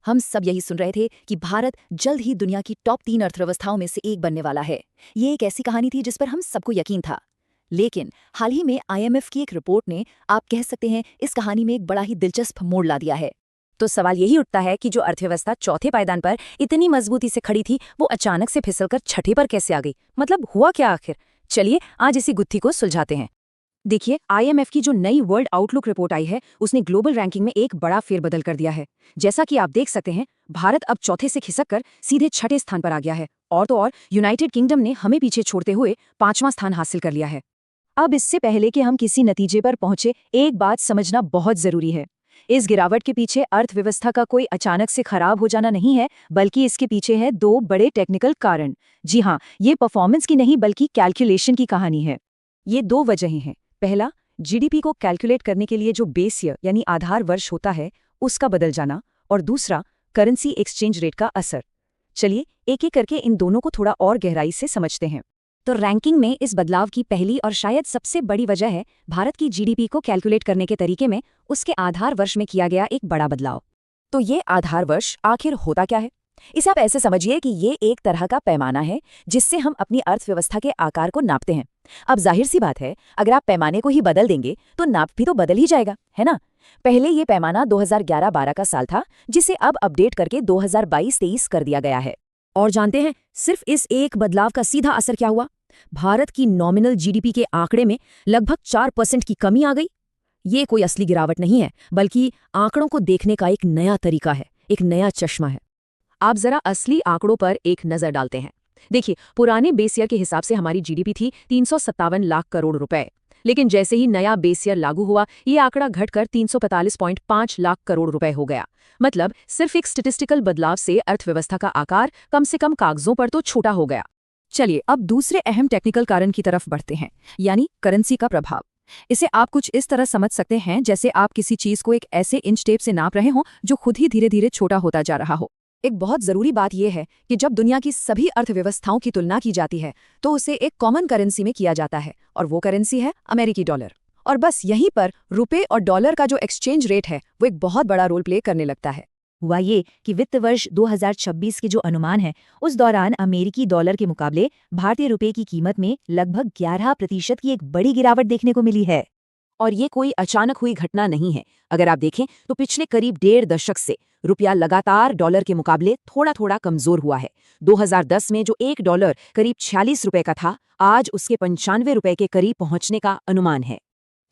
हम सब यही सुन रहे थे कि भारत जल्द ही दुनिया की टॉप 3 अर्थव्यवस्थाओं में से एक बनने वाला है। ये एक ऐसी कहानी थी जिस पर हम सबको यकीन था। लेकिन हाल ही में आईएमएफ की एक रिपोर्ट ने, आप कह सकते हैं, इस कहानी में एक बड़ा ही दिलचस्प मोड़ ला दिया है। तो सवाल यही उठता है कि जो अर्थव्यवस्था चौथे पायदान पर इतनी मजबूती से खड़ी थी, वो अचानक से फिसलकर छठे पर कैसे आ गई? मतलब हुआ क्या आखिर? चलिए आज इसी गुत्थी को सुलझाते हैं। देखिए, आईएमएफ की जो नई वर्ल्ड आउटलुक रिपोर्ट आई है, उसने ग्लोबल रैंकिंग में एक बड़ा फेरबदल कर दिया है। जैसा कि आप देख सकते हैं, भारत अब चौथे से खिसककर सीधे छठे स्थान पर आ गया है। और तो और यूनाइटेड किंगडम ने हमें पीछे छोड़ते हुए 5वां स्थान हासिल कर लिया है। अब इससे पहले कि हम किसी नतीजे पर पहुंचे, एक बात समझना बहुत जरूरी है। इस गिरावट के पीछे अर्थव्यवस्था का कोई अचानक से खराब हो जाना नहीं है, बल्कि इसके पीछे है दो बड़े टेक्निकल कारण। जी हाँ, ये परफॉर्मेंस की नहीं बल्कि कैलकुलेशन की कहानी है। ये दो वजहें हैं। पहला, जीडीपी को कैलकुलेट करने के लिए जो बेस ईयर यानी आधार वर्ष होता है, उसका बदल जाना। और दूसरा, करेंसी एक्सचेंज रेट का असर। चलिए एक एक करके इन दोनों को थोड़ा और गहराई से समझते हैं। तो रैंकिंग में इस बदलाव की पहली और शायद सबसे बड़ी वजह है भारत की जीडीपी को कैलकुलेट करने के तरीके में उसके आधार वर्ष में किया गया एक बड़ा बदलाव। तो ये आधार वर्ष आखिर होता क्या है? इसे आप ऐसे समझिए कि ये एक तरह का पैमाना है जिससे हम अपनी अर्थव्यवस्था के आकार को नापते हैं। अब जाहिर सी बात है, अगर आप पैमाने को ही बदल देंगे तो नाप भी तो बदल ही जाएगा, है ना? पहले ये पैमाना 2011-12 का साल था, जिसे अब अपडेट करके 2022-23 कर दिया गया है। और जानते हैं सिर्फ इस एक बदलाव का सीधा असर क्या हुआ? भारत की नॉमिनल जीडीपी के आंकड़े में लगभग 4% की कमी आ गई। ये कोई असली गिरावट नहीं है, बल्कि आंकड़ों को देखने का एक नया तरीका है, एक नया चश्मा है। आप जरा असली आंकड़ों पर एक नजर डालते हैं। देखिए, पुराने बेस ईयर के हिसाब से हमारी जीडीपी थी 357 लाख करोड़ रुपए। लेकिन जैसे ही नया बेस ईयर लागू हुआ, ये आंकड़ा घटकर 345.5 लाख करोड़ रुपए हो गया। मतलब सिर्फ एक स्टैटिस्टिकल बदलाव से अर्थव्यवस्था का आकार कम से कम कागजों पर तो छोटा हो गया। चलिए अब दूसरे अहम टेक्निकल कारण की तरफ बढ़ते हैं, यानी करेंसी का प्रभाव। इसे आप कुछ इस तरह समझ सकते हैं जैसे आप किसी चीज को एक ऐसे इंच टेप से नाप रहे हो जो खुद ही धीरे धीरे छोटा होता जा रहा हो। एक बहुत जरूरी बात यह है कि जब दुनिया की सभी अर्थव्यवस्थाओं की तुलना की जाती है तो उसे एक कॉमन करेंसी में किया जाता है, और वो करेंसी है अमेरिकी डॉलर। और बस यहीं पर रुपए और डॉलर का जो एक्सचेंज रेट है वो एक बहुत बड़ा रोल प्ले करने लगता है। हुआ ये कि वित्त वर्ष 2026 के जो अनुमान है, उस दौरान अमेरिकी डॉलर के मुकाबले भारतीय रुपए की कीमत में लगभग 11% की एक बड़ी गिरावट देखने को मिली है। और ये कोई अचानक हुई घटना नहीं है। अगर आप देखें तो पिछले करीब 1.5 दशक से रुपया लगातार डॉलर के मुकाबले थोड़ा थोड़ा कमजोर हुआ है। 2010 में जो $1 करीब 46 रुपए का था, आज उसके 95 रुपए के करीब पहुंचने का अनुमान है।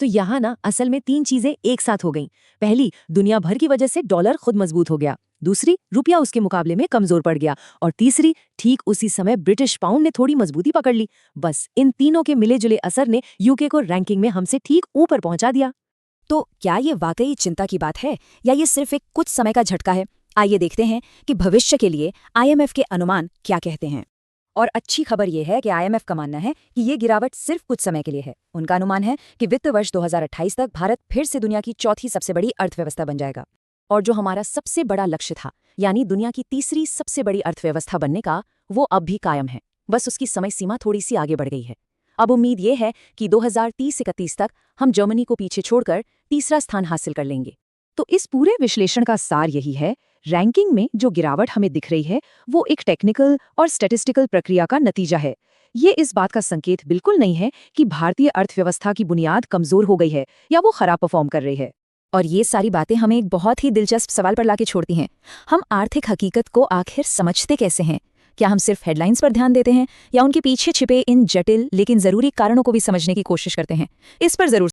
तो यहाँ ना असल में 3 चीजें एक साथ हो गईं। पहली, दुनिया भर की वजह से डॉलर खुद मजबूत हो गया। दूसरी, रुपया उसके मुकाबले में कमजोर पड़ गया। और तीसरी, ठीक उसी समय ब्रिटिश पाउंड ने थोड़ी मजबूती पकड़ ली। बस इन तीनों के मिले जुले असर ने यूके को रैंकिंग में हमसे ठीक ऊपर पहुंचा दिया। तो क्या ये वाकई चिंता की बात है, या ये सिर्फ एक कुछ समय का झटका है? आइए देखते हैं कि भविष्य के लिए आईएमएफ के अनुमान क्या कहते हैं। और अच्छी खबर यह है कि आईएमएफ का मानना है कि ये गिरावट सिर्फ कुछ समय के लिए है। उनका अनुमान है कि वित्त वर्ष 2028 तक भारत फिर से दुनिया की चौथी सबसे बड़ी अर्थव्यवस्था बन जाएगा। और जो हमारा सबसे बड़ा लक्ष्य था, यानी दुनिया की तीसरी सबसे बड़ी अर्थव्यवस्था बनने का, वो अब भी कायम है। बस उसकी समय सीमा थोड़ी सी आगे बढ़ गई है। अब उम्मीद ये है कि 2030-31 तक हम जर्मनी को पीछे छोड़कर तीसरा स्थान हासिल कर लेंगे। तो इस पूरे विश्लेषण का सार यही है, रैंकिंग में जो गिरावट हमें दिख रही है वो एक टेक्निकल और स्टैटिस्टिकल प्रक्रिया का नतीजा है। ये इस बात का संकेत बिल्कुल नहीं है कि भारतीय अर्थव्यवस्था की बुनियाद कमजोर हो गई है या वो खराब परफॉर्म कर रही है। और ये सारी बातें हमें एक बहुत ही दिलचस्प सवाल पर लाके छोड़ती हैं। हम आर्थिक हकीकत को आखिर समझते कैसे हैं? क्या हम सिर्फ हेडलाइंस पर ध्यान देते हैं, या उनके पीछे छिपे इन जटिल लेकिन जरूरी कारणों को भी समझने की कोशिश करते हैं? इस पर जरूर